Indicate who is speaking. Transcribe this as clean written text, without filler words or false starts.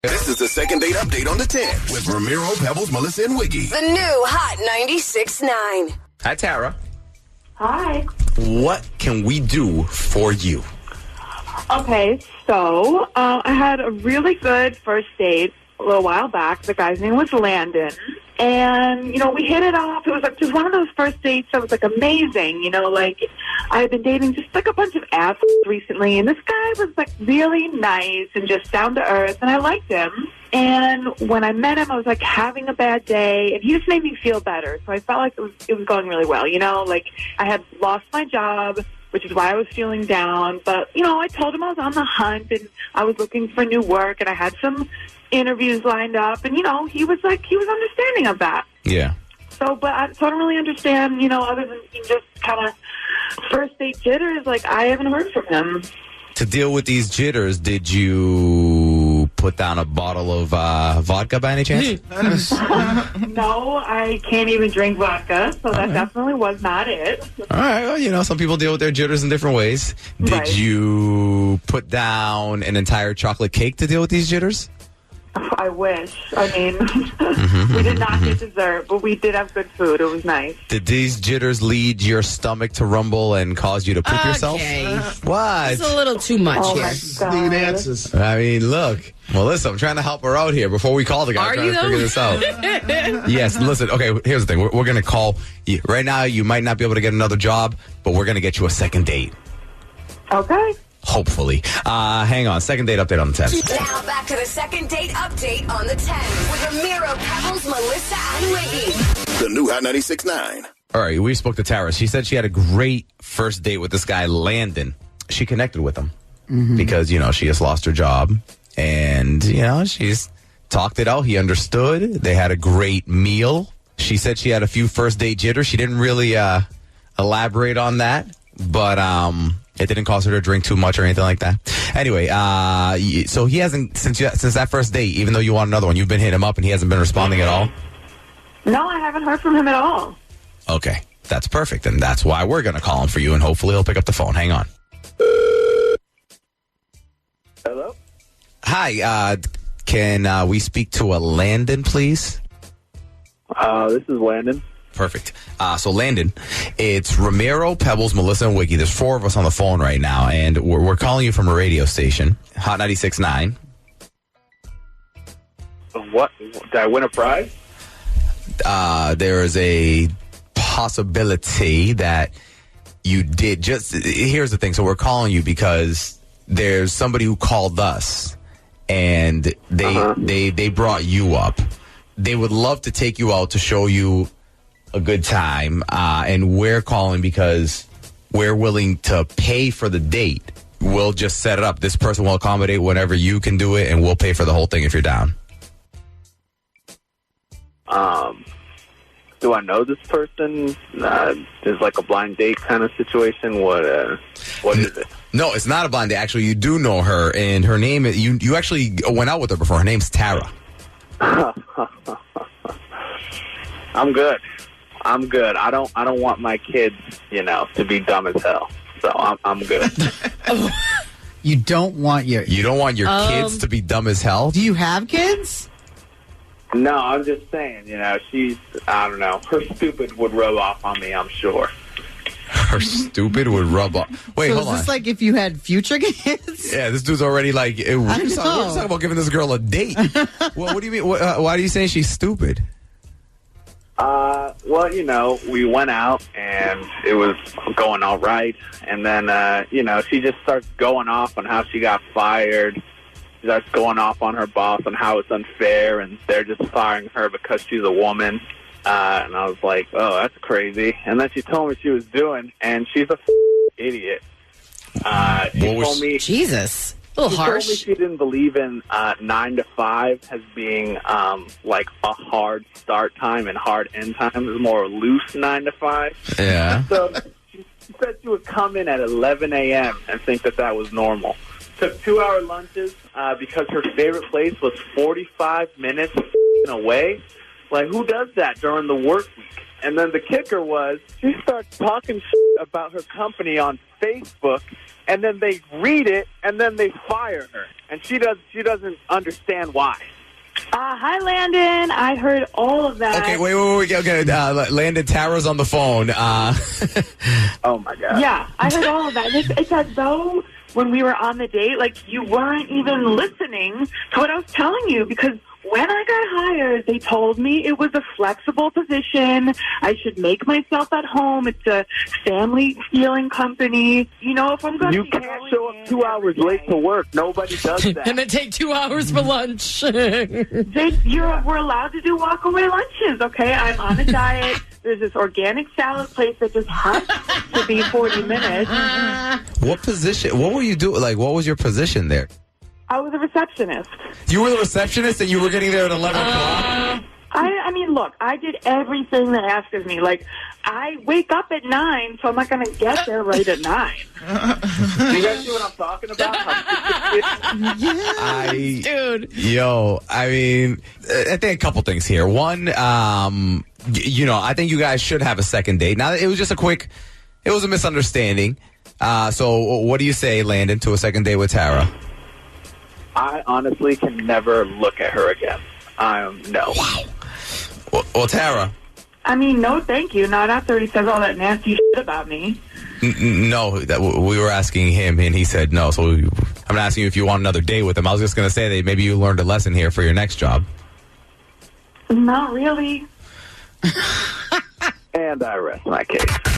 Speaker 1: This is the second date update on the 10 with Ramiro, Pebbles, Melissa, and Wiggy.
Speaker 2: The new Hot 96.9.
Speaker 3: Hi, Tara.
Speaker 4: Hi.
Speaker 3: What can we do for you?
Speaker 4: Okay, so I had a really good first date a little while back. The guy's name was Landon. And, we hit it off. It was like just one of those first dates that was like amazing. I had been dating just like a bunch of apps recently. And this guy was like really nice and just down to earth. And I liked him. And when I met him, I was like having a bad day. And he just made me feel better. So I felt like it was going really well. I had lost my job, which is why I was feeling down. But, I told him I was on the hunt and I was looking for new work. And I had some interviews lined up, and he was understanding of that.
Speaker 3: Yeah.
Speaker 4: So I don't really understand, other than just kind of first date jitters. I haven't heard from him.
Speaker 3: To deal with these jitters, did you put down a bottle of vodka by any chance?
Speaker 4: No, I can't even drink vodka, so that definitely was not it.
Speaker 3: All right. Well, some people deal with their jitters in different ways. Did you put down an entire chocolate cake to deal with these jitters?
Speaker 4: I wish. I mean, we did not get dessert, but we did have good food. It was nice.
Speaker 3: Did these jitters lead your stomach to rumble and cause you to poop yourself? What?
Speaker 5: It's a little too much here.
Speaker 6: Need answers.
Speaker 3: I mean, look, Melissa, I'm trying to help her out here before we call the guy. I'm trying to figure this out. Yes, listen, okay, here's the thing. We're going to call you. Right now, you might not be able to get another job, but we're going to get you a second date.
Speaker 4: Okay.
Speaker 3: Hopefully. Hang on. Second date update on the 10.
Speaker 2: Now back to the second date update on the 10 with Ramiro, Pebbles, Melissa, and Wiggy.
Speaker 1: The new Hot 96.9.
Speaker 3: All right, we spoke to Tara. She said she had a great first date with this guy, Landon. She connected with him because, she has lost her job. And, she's talked it out. He understood. They had a great meal. She said she had a few first date jitters. She didn't really elaborate on that. But it didn't cause her to drink too much or anything like that. Anyway, so he hasn't, since that first date, even though you want another one, you've been hitting him up and he hasn't been responding at all?
Speaker 4: No, I haven't heard from him at all.
Speaker 3: Okay, that's perfect. And that's why we're going to call him for you, and hopefully he'll pick up the phone. Hang on.
Speaker 7: Hello?
Speaker 3: Hi, can we speak to a Landon, please?
Speaker 7: This is Landon.
Speaker 3: Perfect. So, Landon, it's Ramiro, Pebbles, Melissa, and Wiggy. There's four of us on the phone right now, and we're calling you from a radio station, Hot 96.9.
Speaker 7: What? Did I win a prize?
Speaker 3: There is a possibility that you did. Here's the thing. So, we're calling you because there's somebody who called us, and they brought you up. They would love to take you out to show you a good time, and we're calling because we're willing to pay for the date. We'll just set it up. This person will accommodate whenever you can do it, and we'll pay for the whole thing if you're down.
Speaker 7: Do I know this person? Is like a blind date kind of situation? What is it?
Speaker 3: No, it's not a blind date. Actually, you do know her, and her name is, you actually went out with her before. Her name's Tara.
Speaker 7: I'm good. I don't want my kids, to be dumb as hell. So I'm good.
Speaker 6: You don't want your
Speaker 3: kids to be dumb as hell?
Speaker 6: Do you have kids?
Speaker 7: No, I'm just saying, she's, I don't know, her stupid would rub off on me, I'm sure.
Speaker 3: Her stupid would rub off. Wait,
Speaker 6: so
Speaker 3: hold on.
Speaker 6: Is this like if you had future kids?
Speaker 3: Yeah, this dude's already like, we're just talking about giving this girl a date. Well, what do you mean? Why do you say she's stupid?
Speaker 7: Well, we went out and it was going all right. And then, she just starts going off on how she got fired. She starts going off on her boss on how it's unfair and they're just firing her because she's a woman. And I was like, oh, that's crazy. And then she told me she was doing, and she's a idiot. She told me,
Speaker 5: Jesus. A little harsh.
Speaker 7: She told me she didn't believe in 9 to 5 as being like a hard start time and hard end time. It was more a loose 9 to 5.
Speaker 3: Yeah.
Speaker 7: So she said she would come in at 11 a.m. and think that was normal. Took 2-hour lunches because her favorite place was 45 minutes away. Like, who does that during the work week? And then the kicker was she starts talking about her company on Facebook, and then they read it, and then they fire her, and she doesn't understand why.
Speaker 4: Hi, Landon. I heard all of that.
Speaker 3: Okay, wait. Okay, Landon, Tara's on the phone.
Speaker 7: Oh, my God.
Speaker 4: Yeah, I heard all of that. It's as though when we were on the date, like, you weren't even listening to what I was telling you, because when I got hired, they told me it was a flexible position. I should make myself at home. It's a family-feeling company. You know, if I'm going to
Speaker 7: You can't show up 2 hours late to work. Nobody does that.
Speaker 5: And then take 2 hours for lunch.
Speaker 4: We're allowed to do walk-away lunches, okay? I'm on a diet. There's this organic salad place that just has to be 40 minutes.
Speaker 3: What position? What were you doing? Like, what was your position there?
Speaker 4: I was a receptionist.
Speaker 3: You were the receptionist and you were getting there at 11 o'clock?
Speaker 4: I mean, look, I did everything they asked of me. Like, I wake up at 9, so I'm not going to get there right at 9.
Speaker 7: Do you guys see what I'm talking about?
Speaker 5: Dude.
Speaker 3: Yo, I mean, I think a couple things here. One, I think you guys should have a second date. Now, it was just it was a misunderstanding. So what do you say, Landon, to a second date with Tara?
Speaker 7: I honestly can never look at her again. No.
Speaker 3: Wow. Well, Tara.
Speaker 4: I mean, no, thank you. Not after he says all that nasty shit about me.
Speaker 3: No, we were asking him, and he said no. So I'm asking you if you want another date with him. I was just going to say that maybe you learned a lesson here for your next job.
Speaker 4: Not really.
Speaker 7: And I rest my case.